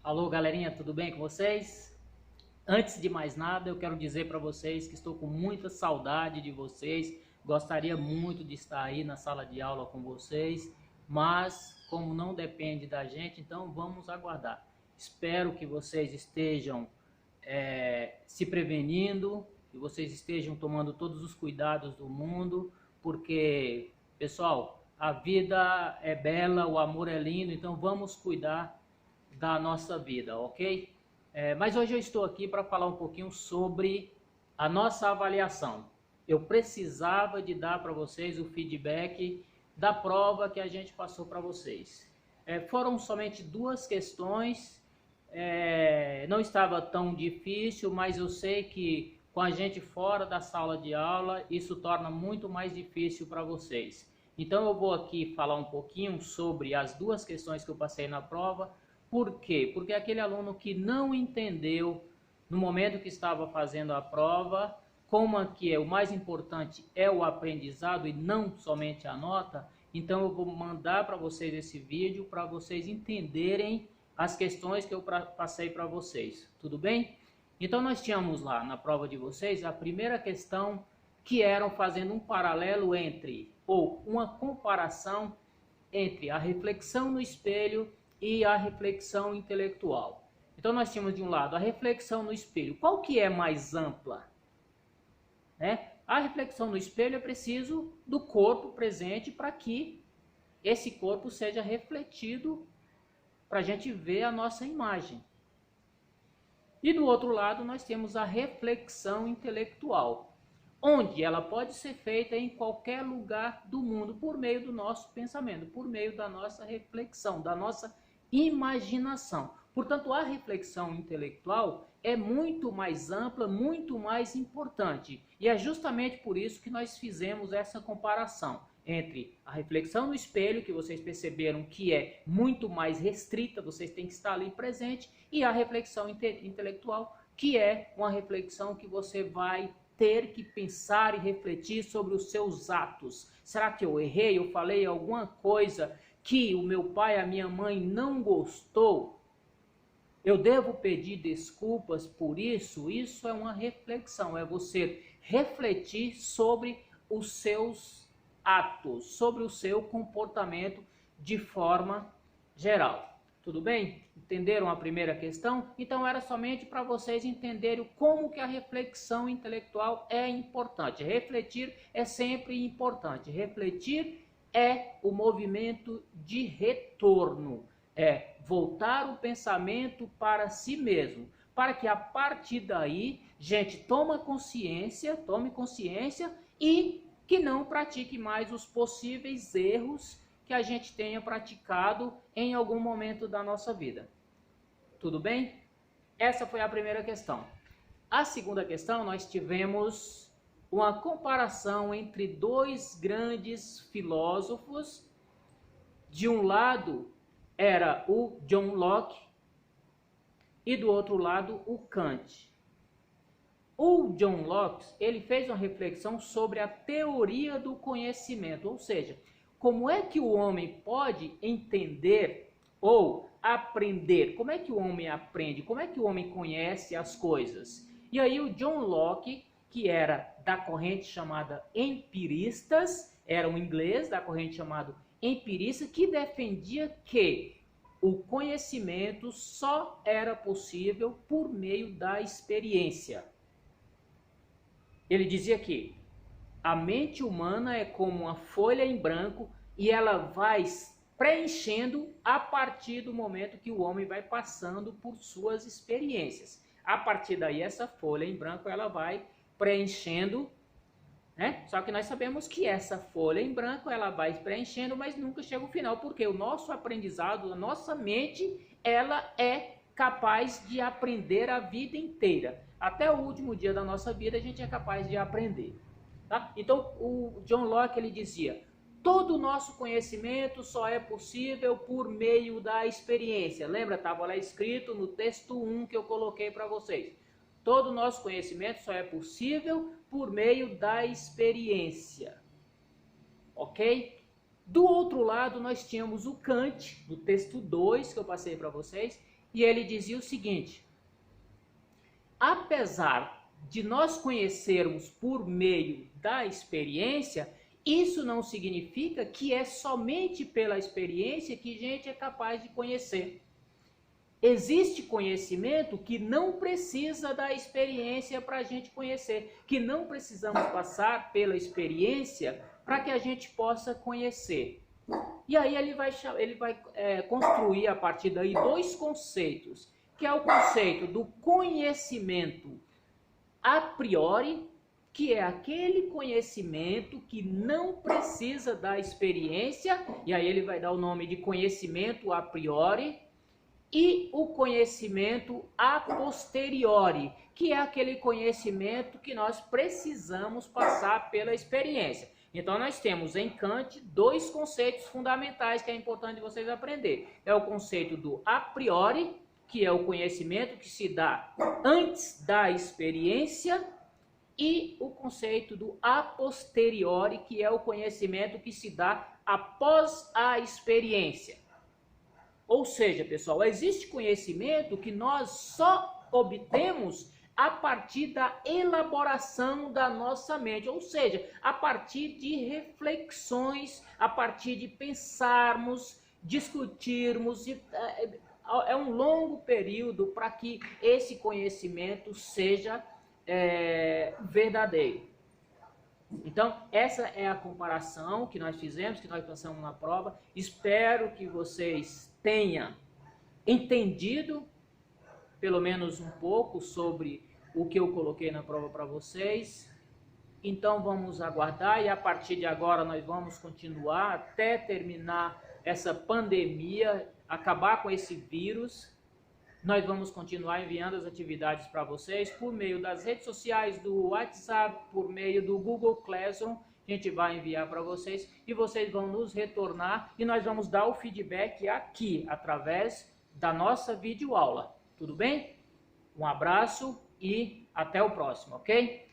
Alô, galerinha, tudo bem com vocês? Antes de mais nada, eu quero dizer para vocês que estou com muita saudade de vocês. Gostaria muito de estar aí na sala de aula com vocês, mas como não depende da gente, então vamos aguardar. Espero que vocês estejam se prevenindo, que vocês estejam tomando todos os cuidados do mundo, porque, pessoal, a vida é bela, o amor é lindo, então vamos cuidar da nossa vida, ok? Mas hoje eu estou aqui para falar um pouquinho sobre a nossa avaliação. Eu precisava de dar para vocês o feedback da prova que a gente passou para vocês. Foram somente duas questões, não estava tão difícil, mas eu sei que com a gente fora da sala de aula, isso torna muito mais difícil para vocês. Então eu vou aqui falar um pouquinho sobre as duas questões que eu passei na prova. Por quê? Porque aquele aluno que não entendeu no momento que estava fazendo a prova, como aqui o mais importante é o aprendizado e não somente a nota, então eu vou mandar para vocês esse vídeo para vocês entenderem as questões que eu passei para vocês, tudo bem? Então nós tínhamos lá na prova de vocês a primeira questão que eram fazendo um paralelo entre, ou uma comparação entre a reflexão no espelho e a reflexão intelectual. Então nós tínhamos de um lado a reflexão no espelho. Qual que é mais ampla? A reflexão no espelho é preciso do corpo presente para que esse corpo seja refletido para a gente ver a nossa imagem. E do outro lado nós temos a reflexão intelectual, onde ela pode ser feita em qualquer lugar do mundo por meio do nosso pensamento, por meio da nossa reflexão, da nossa imaginação. Portanto, a reflexão intelectual é muito mais ampla, muito mais importante. E é justamente por isso que nós fizemos essa comparação entre a reflexão no espelho, que vocês perceberam que é muito mais restrita, vocês têm que estar ali presente, e a reflexão intelectual, que é uma reflexão que você vai ter que pensar e refletir sobre os seus atos. Será que eu errei? Eu falei alguma coisa que o meu pai, a minha mãe não gostou? Eu devo pedir desculpas por isso? Isso é uma reflexão, é você refletir sobre os seus atos, sobre o seu comportamento de forma geral. Tudo bem? Entenderam a primeira questão? Então era somente para vocês entenderem como que a reflexão intelectual é importante. Refletir é sempre importante. Refletir é o movimento de retorno. É voltar o pensamento para si mesmo, para que a partir daí, gente, tome consciência e que não pratique mais os possíveis erros que a gente tenha praticado em algum momento da nossa vida. Tudo bem? Essa foi a primeira questão. A segunda questão, nós tivemos uma comparação entre dois grandes filósofos. De um lado era o John Locke e do outro lado o Kant. O John Locke, ele fez uma reflexão sobre a teoria do conhecimento, ou seja, como é que o homem pode entender ou aprender? Como é que o homem aprende? Como é que o homem conhece as coisas? E aí o John Locke, que era da corrente chamada empiristas, era um inglês da corrente chamada empirista, que defendia que o conhecimento só era possível por meio da experiência. Ele dizia que a mente humana é como uma folha em branco e ela vai preenchendo a partir do momento que o homem vai passando por suas experiências. A partir daí, essa folha em branco ela vai preenchendo, né? Só que nós sabemos que essa folha em branco ela vai preenchendo, mas nunca chega ao final, porque o nosso aprendizado, a nossa mente, ela é capaz de aprender a vida inteira. Até o último dia da nossa vida a gente é capaz de aprender. Tá? Então o John Locke ele dizia: todo o nosso conhecimento só é possível por meio da experiência. Lembra? Estava lá escrito no texto 1 que eu coloquei para vocês. Todo o nosso conhecimento só é possível por meio da experiência. Ok? Do outro lado nós tínhamos o Kant, no texto 2 que eu passei para vocês. e ele dizia o seguinte: apesar de nós conhecermos por meio da experiência, isso não significa que é somente pela experiência que a gente é capaz de conhecer. Existe conhecimento que não precisa da experiência para a gente conhecer, que não precisamos passar pela experiência para que a gente possa conhecer. E aí ele vai construir a partir daí dois conceitos, que é o conceito do conhecimento a priori, que é aquele conhecimento que não precisa da experiência, e aí ele vai dar o nome de conhecimento a priori, e o conhecimento a posteriori, que é aquele conhecimento que nós precisamos passar pela experiência. Então nós temos em Kant dois conceitos fundamentais que é importante vocês aprenderem. É o conceito do a priori, que é o conhecimento que se dá antes da experiência, e o conceito do a posteriori, que é o conhecimento que se dá após a experiência. Ou seja, pessoal, existe conhecimento que nós só obtemos a partir da elaboração da nossa mente, ou seja, a partir de reflexões, a partir de pensarmos, discutirmos. É um longo período para que esse conhecimento seja verdadeiro. Então, essa é a comparação que nós fizemos, que nós passamos na prova. Espero que vocês tenham entendido, pelo menos um pouco, sobre o que eu coloquei na prova para vocês. Então, vamos aguardar e a partir de agora nós vamos continuar até terminar essa pandemia, acabar com esse vírus. Nós vamos continuar enviando as atividades para vocês por meio das redes sociais, do WhatsApp, por meio do Google Classroom. A gente vai enviar para vocês e vocês vão nos retornar e nós vamos dar o feedback aqui, através da nossa videoaula. Tudo bem? Um abraço e até o próximo, ok?